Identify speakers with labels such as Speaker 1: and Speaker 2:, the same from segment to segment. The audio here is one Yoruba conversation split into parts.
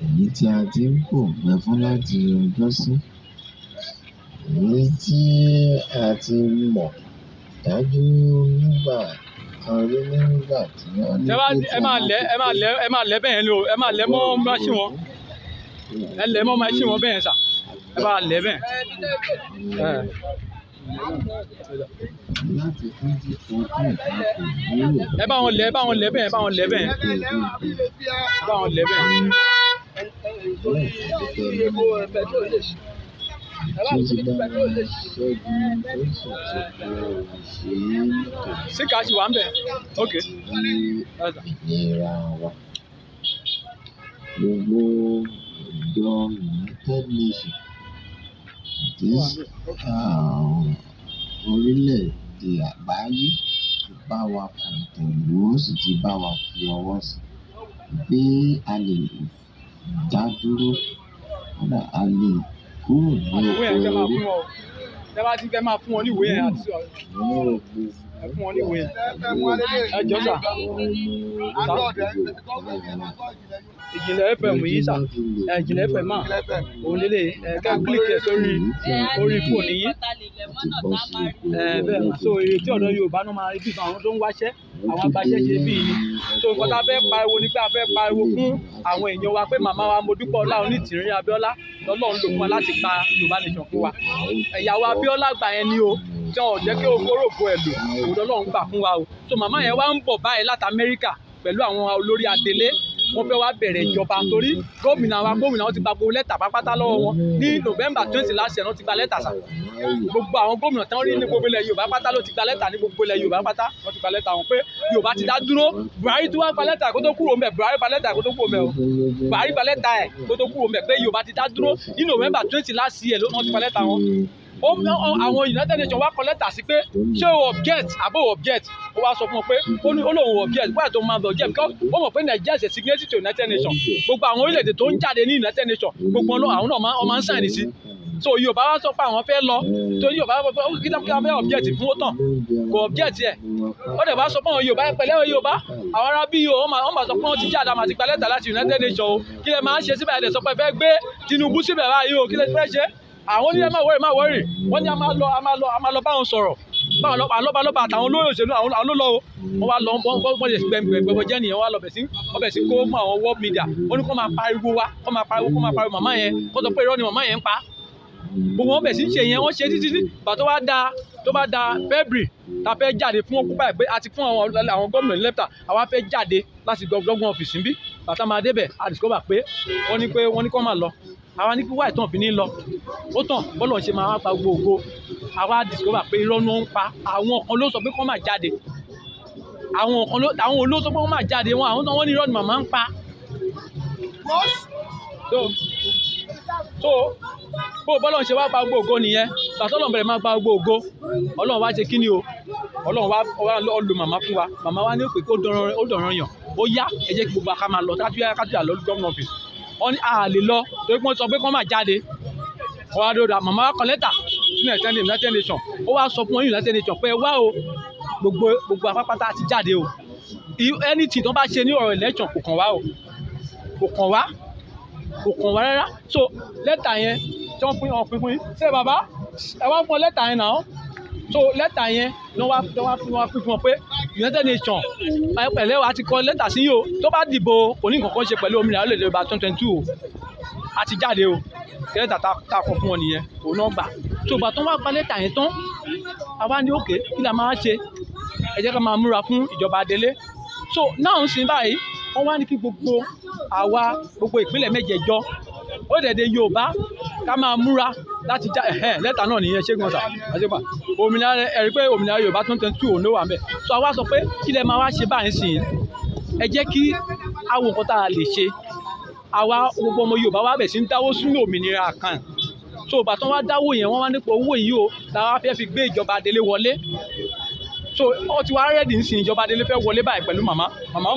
Speaker 1: èyí tí a ti ń pòǹgbẹ fún láti ọjọ́sí, èyí tí a ti mọ̀ dájú nígbà kan rí nígbà tí wọ́n ní pé tí
Speaker 2: ẹ máa lẹ̀ bẹ́ẹ̀ ni o, ẹ máa lẹ̀ mọ́ máṣíìnì wọn, ẹ lẹ̀ mọ́ máṣíìnì wọn bẹ́ẹ̀ sà, ẹ bá lẹ̀ bẹ́ẹ̀.
Speaker 1: láti 2014
Speaker 2: ẹ bá wọn lẹ̀ bẹ́ẹ̀, ẹ bá wọn lẹ̀ bẹ́ẹ̀, ẹ bá wọn lẹ̀ bẹ́ẹ̀. síkà sí wà ń bẹ̀. ok.
Speaker 1: ìlera wa gbogbo ìjọ United Nations orílẹ̀-èdè àgbáyé ti bá wa kọ̀ǹtẹ̀lú, ó sì ti bá wa fi ọwọ́ sí pé a lè dá dúró, kódà a lè kúrò ní oko ẹrú.
Speaker 2: ẹ bá ti fẹ́ máa fún wọn ní ìwé yẹn àti sọ ẹ fún wọn ní ìwé yẹn. ẹ jọ sà. Ìjìnlẹ̀ FM yìí sà, Ìjìnlẹ̀ FM máa òun lélẹ̀ ká kílíkì ẹ̀ sórí fóònù yìí. Bẹ́ẹ̀ so ìrètí ọ̀dọ́ Yorùbá náà máa rí bí àwọn tó ń wáṣẹ́, àwọn agbaṣẹ́ ṣe bí yìí. So nǹkan tá a fẹ́ pariwo ni pé a fẹ́ pariwo fún àwọn èèyàn wa pé màmá wa Modúpẹ́ Onítìrí Abíọ́lá lọ́lọ́run lò fún wa láti pa Yorùbá nation fún wa. Ìyàwó Abíọ́lá gbà yẹn ni o, tí wọn ò jẹ́ kí orógbó ẹ̀ lò, òun lọ́lọ́run gbà fún wa o. So màmá yẹn wá ń bọ̀ báyìí láti Amẹ́ríkà pẹ̀lú àwọn olórí Adele, wọ́n fẹ́ wá bẹ̀rẹ̀ ìjọba torí gómìnà wọn ti gba gbogbo lẹ́tà pápátá lọ́wọ́ wọn ní November 20 last year, wọ́n ti gba lẹ́tà sà. Gbogbo àwọn gómìnà tán rí ní gbogbo ilẹ̀ Yorùbá pátá ló ti gba lẹ́tà ní gbogbo ilẹ̀ Yorùbá pátá, wọ́n ti gba lẹ́tà wọn pé Yorùbá ti dá dúró. Buhari tí wọ́n gba lẹ́tà kó tó kúrò ńbẹ̀, Buhari gba lẹ́tà kó tó kúrò ńbẹ̀ o, Buhari gba lẹ́tà ẹ̀ kó tó kúrò ńbẹ̀ pé Yorùbá ti dá dúró ní November 20 last year, wọ́n ti gba lẹ́tà wọn. Àwọn United Nations wá kọ lẹ́tà sí pé ṣé o object àbò object, ó wá sọ fún wọn pé ó lóun object, wáyé tó máa bẹ object because ó mọ̀ pé Nigeria ṣe signatory to United Nations, gbogbo àwọn orílẹ̀-èdè tó ń jáde ní United Nations gbogbo àwọn náà máa ń sign sí. So Yorùbá wá sọ pé àwọn fẹ́ lọ torí Yorùbá wá sọ pé kí ló fẹ́ object fún ó tàn kò object yẹ, ó dẹ̀ bá sọ pé àwọn Yorùbá pẹ̀lẹ́ Yorùbá àwọn ará bí wọ́n máa sọ pé wọ́n ti jáde àmà ti gba lẹ́tà láti United Nations o, kí lẹ máa ń ṣe síbẹ̀ ẹ̀ sọ pé fẹ́ gbé Tinubu síbẹ̀ báyìí o, kí lẹ fẹ́ ṣe. Àwọn onílẹ̀ máa wọ́rì wọ́n ní a máa lọ bá wọn sọ̀rọ̀, báwọn lọ́ba àtàwọn olóyè òṣèlú àwọn ló lọ o, wọ́n wá lọ wọ́n lè gbẹ̀gbẹ̀ jẹ́ nìyẹn, wọ́n wá lọ bẹ̀ sí kó mọ́ àwọn world media, wọ́n ní kó máa pariwo wá, kó máa pariwo màmá yẹn, kó sọ pé irọ́ ni màmá yẹn ń pa. Gbogbo wọn bẹ̀ sí ṣe yẹn, wọ́n ṣe títí gbà tó bá da February ta fẹ́ jáde fún ọkùnrin báyìí pé a ti fún àwọn gómìnà lẹ́tà, àwa fẹ́ jáde láti gbọ́gbọ́n ọ́fíìsì níbí, bàtà máa débẹ̀ a discover pé wọ́n ní kó máa lọ. Àwa ní kí wáyé tán fi ní lọ, ó tàn bọ́lọ̀ ṣe máa pa gbogbo, àwa discover pé irọ́ ló ń pa. Àwọn kan ló sọ pé kó máa jáde, àwọn olóò sọ pé kó máa jáde, àwọn tó wọ́n ní irọ́ ni màmá ń pa. So bó bọ́lọ̀ ṣe wá pa gbogbo nìyẹn, tàtọ́lọ̀ bẹ̀rẹ̀ máa pa gbogbo, Ọlọ́run wá ṣe kí ni o, Ọlọ́run wá lo màmá fún wa. Màmá wa ní pé ó dọ̀ràn yàn, ó yá ẹ jẹ́ kí gbogbo aká máa lọ kájúyà lọ gómìnà ọ́fíìsì. Wọ́n ní a lè lọ torí wọ́n sọ pé kọ́ máa jáde. Wọ́n wá dọ́dọ̀ màmá wa kọ lẹ́tà sí United Nations, ó wá sọ fún wọn United Nations pé wá o gbogbo apápátá ti jáde o, anything tó bá ṣe ní ọ̀rọ̀ election kò kàn wá o, kò kàn wá rárá. So lẹ́tà yẹn tí wọ́n pín fún yín ṣé bàbá ẹ wá fún ọ lẹ́tà yẹn náà. So lẹ́tà yẹn ni wọ́n wá pín fún wọn pé United Nations pẹ̀lẹ́ wa ti kọ lẹ́tà sí yìí o, tó bá dìbò kò ní nǹkan kan ṣe pẹ̀lú òmìnira orílẹ̀-èdè Yorùbá 2022 o, a ti jáde o, lẹ́tà tá a kọ fún wọn nìyẹn, òun náà gbà. So ìgbà tó wá gba lẹ́tà yẹn tán, àwa ní òkè kí la máa ṣe, ẹ jẹ́ ká máa múra fún ìjọba Adele. So náà ń sin báyìí wọ́n wá ní kí gbogbo ìpínlẹ̀ mẹ́jẹ̀ẹ̀jọ orílẹ̀-èdè Yorùbá ká máa múra láti já lẹ́tà náà nìyẹn ṣé gbọ́n sà àṣepà òmìnira ẹ̀rí pé òmìnira Yorùbá 2022 òun ló wà ń bẹ̀. So àwa sọ pé kí lẹ máa wá ṣe báyìí sìn, ẹ jẹ́ kí àwọn nǹkan tá a lè ṣe, àwa gbogbo ọmọ Yorùbá wá bẹ̀ sí ń dáwó sínú òmìnira kan. So ìgbà tí wọ́n wá dáwó yẹn wọ́n wá nípa owó yìí o làwa fẹ́ fi gbé ìjọba Adele wọlé. So ó ti wá rẹ́dì ń sin ìjọba Adele fẹ́ wọlé báyìí pẹ̀lú màmá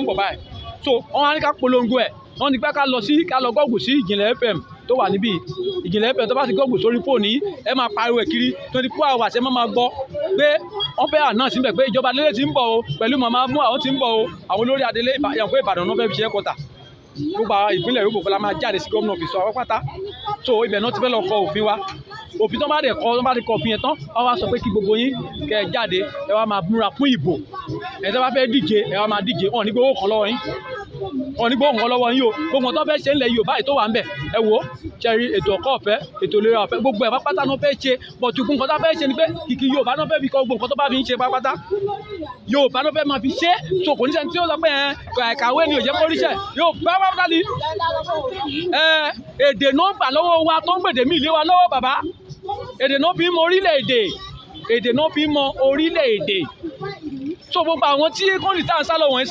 Speaker 2: ń bọ̀ báyìí. So wọ́n wá ní ká polongo ẹ̀, wọ́n ní pé ká lọ gọ́ọ̀gù sí Ìjìnlẹ̀ FM tó wà níbí. Ìjìnlẹ̀ FM tó bá ti gọ́ọ̀gù sórí fóònù yìí ẹ máa pariwo ẹ̀ kiri 24 hours ẹ máa gbọ́ pé wọ́n fẹ́ àná síbẹ̀ pé ìjọba Adele ti ń bọ̀ o pẹ̀lú màmá Mura ó ti ń bọ̀ o, àwọn olórí Adele ìyàwó Ìbàdàn náà fẹ́ fi ṣe ẹ́kọ́tà. gbogbo àwọn ìpínlẹ̀ Yorùbá la máa jáde sí gómìnà ọ́fíìsì wa pátá so ibẹ̀ náà ti fẹ́ lọ kọ òfin wa òfin tó bá dẹ̀ kọ òfin yẹn tán wọ́n wá sọ pé kí gbogbo yín kẹ́ ẹ jáde ẹ wá máa múra fún ìbò ẹ tẹ́ bá fẹ́ díje ẹ wá máa díje wọn ò ní gbowó kan lọ́wọ́ yín wọn ò ní gbowó kan lọ́wọ́ yín o gbogbo tó fẹ́ ṣe ńlẹ̀ Yorùbá yìí tó wà ń bẹ̀ ẹ wò ó ṣẹ́rí ètò ẹ̀kọ́ ọ̀fẹ́ ètò ìlera ọ̀fẹ́ gbogbo ẹ̀ pátá náà fẹ́ ṣe bọ̀tùkù nǹkan tó fẹ́ ṣe ni pé kìkì Yorùbá náà fẹ́ fi kọ́ gbogbo nǹkan tó bá fi ń ṣe pátá Yorùbá náà fẹ́ máa fi ṣe so kò ní sẹ́ni tí ó sọ pé kàwé ni ò jẹ́ kó ríṣẹ́ Yorùbá pátá ni èdè náà gbà lọ́wọ́ wa tó ń gbèdè mí ilé wa lọ́wọ́ bàbá èdè náà fi ń mọ orílẹ̀-èdè èdè náà fi ń mọ orílẹ̀-èdè so gbogbo àwọn tí kò ní tá à ń sá lọ́wọ́ yẹn